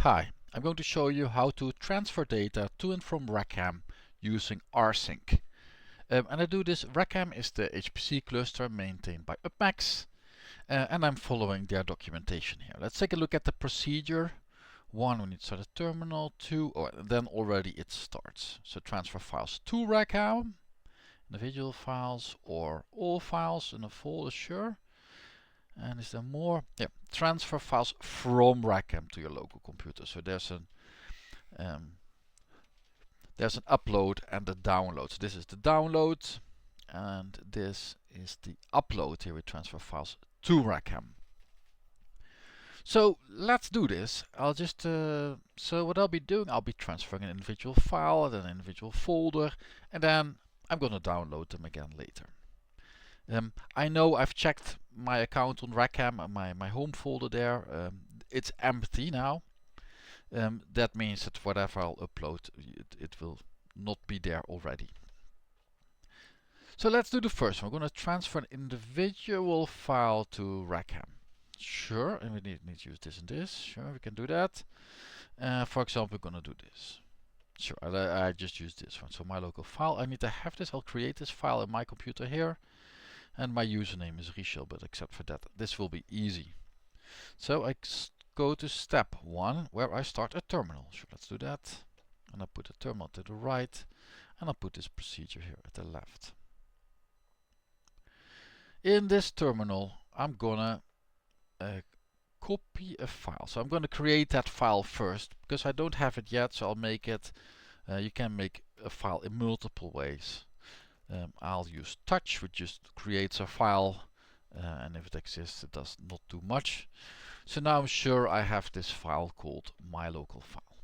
Hi, I'm going to show you how to transfer data to and from Rackham using rsync. And I do this. Rackham is the HPC cluster maintained by UpMax, and I'm following their documentation here. Let's take a look at the procedure. 1, we need to start a terminal. 2, then already it starts. So transfer files to Rackham, individual files or all files in a folder, sure. And is there more? Yeah, transfer files from Rackham to your local computer. So there's an upload and a download. So this is the download, and this is the upload. Here we transfer files to Rackham. So let's do this. I'll just so what I'll be doing, I'll be transferring an individual file, then an individual folder, and then I'm gonna download them again later. I know I've checked my account on Rackham, my home folder there. It's empty now. That means that whatever I'll upload, it will not be there already. So let's do the first one. We're going to transfer an individual file to Rackham. Sure, and we need to use this and this. Sure, we can do that. For example, we're going to do this. Sure, I just use this one. So my local file, I need to have this. I'll create this file in my computer here. And my username is Richel, but except for that, this will be easy. So I go to step 1, where I start a terminal. Sure, let's do that. And I put the terminal to the right, and I'll put this procedure here at the left. In this terminal, I'm gonna copy a file. So I'm gonna create that file first, because I don't have it yet, so I'll make it. You can make a file in multiple ways. I'll use touch, which just creates a file, and if it exists, it does not do much. So now I'm sure I have this file called my local file.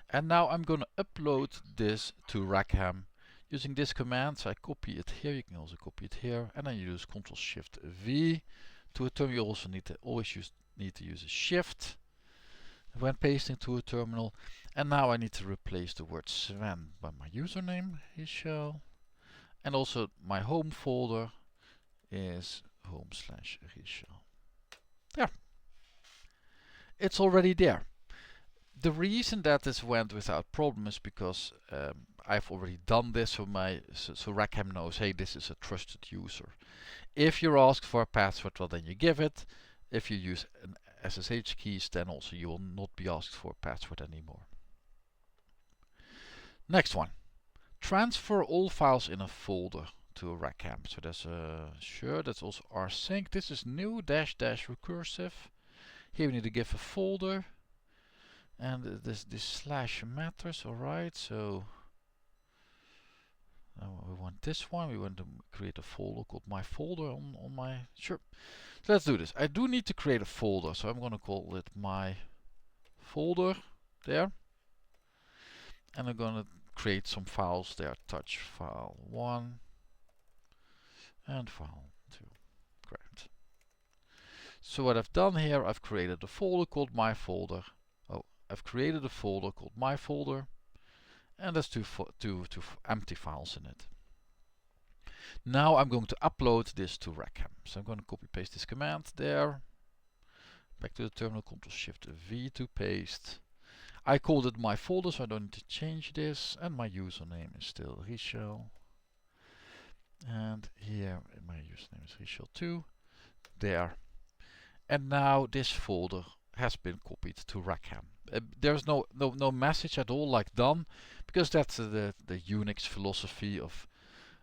And now I'm going to upload this to Rackham using this command. So I copy it here, you can also copy it here, and then you use Ctrl-Shift-V. To a terminal, you also need to use a shift when pasting to a terminal. And now I need to replace the word Sven by my username, Richel. And also my home folder is home/Richel. There. It's already there. The reason that this went without problem is because I've already done this, so Rackham knows, hey, this is a trusted user. If you're asked for a password, well, then you give it. If you use an SSH keys, then also you will not be asked for a password anymore. Next one. Transfer all files in a folder to Rackham. So there's sure, that's also rsync. This is new -- recursive. Here we need to give a folder, and this slash matters. All right, so now we want this one. We want to create a folder called my folder on my sure. So let's do this. I do need to create a folder, so I'm going to call it my folder there, and I'm going to create some files there. Touch file 1 and file 2. Great. So what I've done here, I've created a folder called my folder. I've created a folder called my folder, and there's two empty files in it. Now I'm going to upload this to Rackham. So I'm going to copy paste this command there. Back to the terminal, Ctrl-Shift-V to paste. I called it my folder, so I don't need to change this, and my username is still Richel. And here my username is Richel2. There. And now this folder has been copied to Rackham. There's no message at all like done, because that's the Unix philosophy of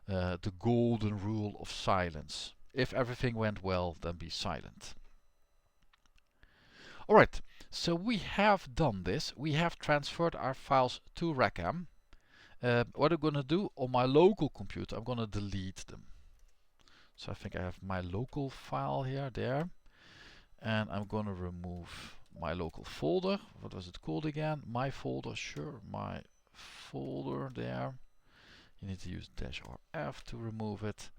the golden rule of silence. If everything went well, then be silent. Alright, so we have done this. We have transferred our files to Rackham. What I'm going to do on my local computer, I'm going to delete them. So I think I have my local file here, there. And I'm going to remove my local folder. What was it called again? My folder, sure, my folder there. You need to use -RF to remove it.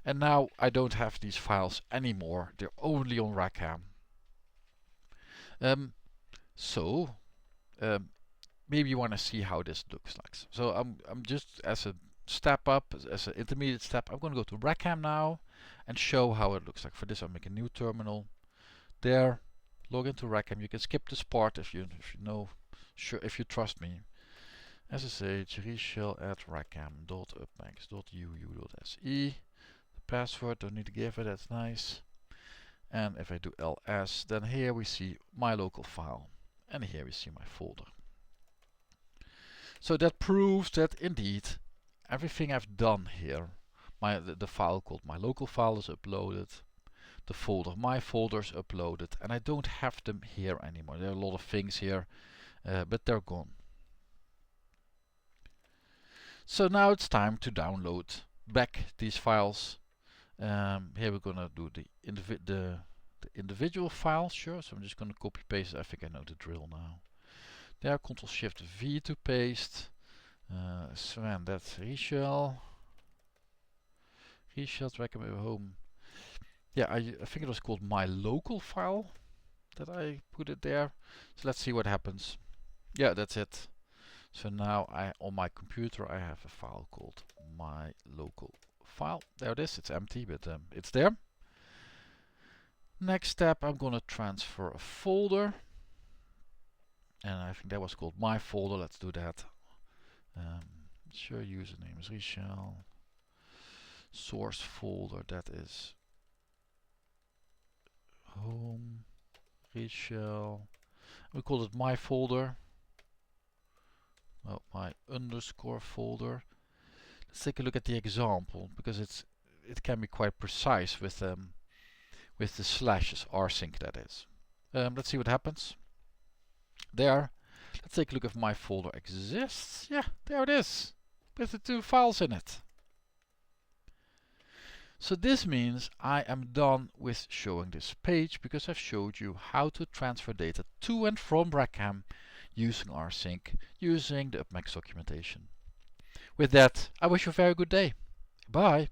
And now I don't have these files anymore. They're only on Rackham. Maybe you want to see how this looks like. So I'm just, as a step up, as an intermediate step, I'm going to go to Rackham now and show how it looks like. For this, I'll make a new terminal. There, log into Rackham. You can skip this part if you know, sure, if you trust me. SSH reshell at rackham.upmax.uu.se. The password, don't need to give it, that's nice. And if I do ls, then here we see my local file. And here we see my folder. So that proves that indeed everything I've done here, the file called my local file is uploaded, the folder my folder is uploaded, and I don't have them here anymore. There are a lot of things here, but they're gone. So now it's time to download back these files. Here we're gonna do the individual files, sure. So I'm just gonna copy paste. I think I know the drill now. There, Ctrl Shift V to paste. Sven, that's reshell. Reshell Rackham home. Yeah, I think it was called my local file that I put it there. So let's see what happens. Yeah, that's it. So now on my computer I have a file called my local file. There it is. It's empty, but it's there. Next step, I'm gonna transfer a folder. And I think that was called my folder. Let's do that. Sure, username is reshell. Source folder, that is home reshell. We call it my folder. Well, my underscore folder. Let's take a look at the example, because it can be quite precise with the slashes, rsync that is. Let's see what happens. There. Let's take a look if my folder exists. Yeah, there it is, with the 2 files in it. So this means I am done with showing this page, because I've showed you how to transfer data to and from Rackham using rsync, using the UpMax documentation. With that, I wish you a very good day. Bye.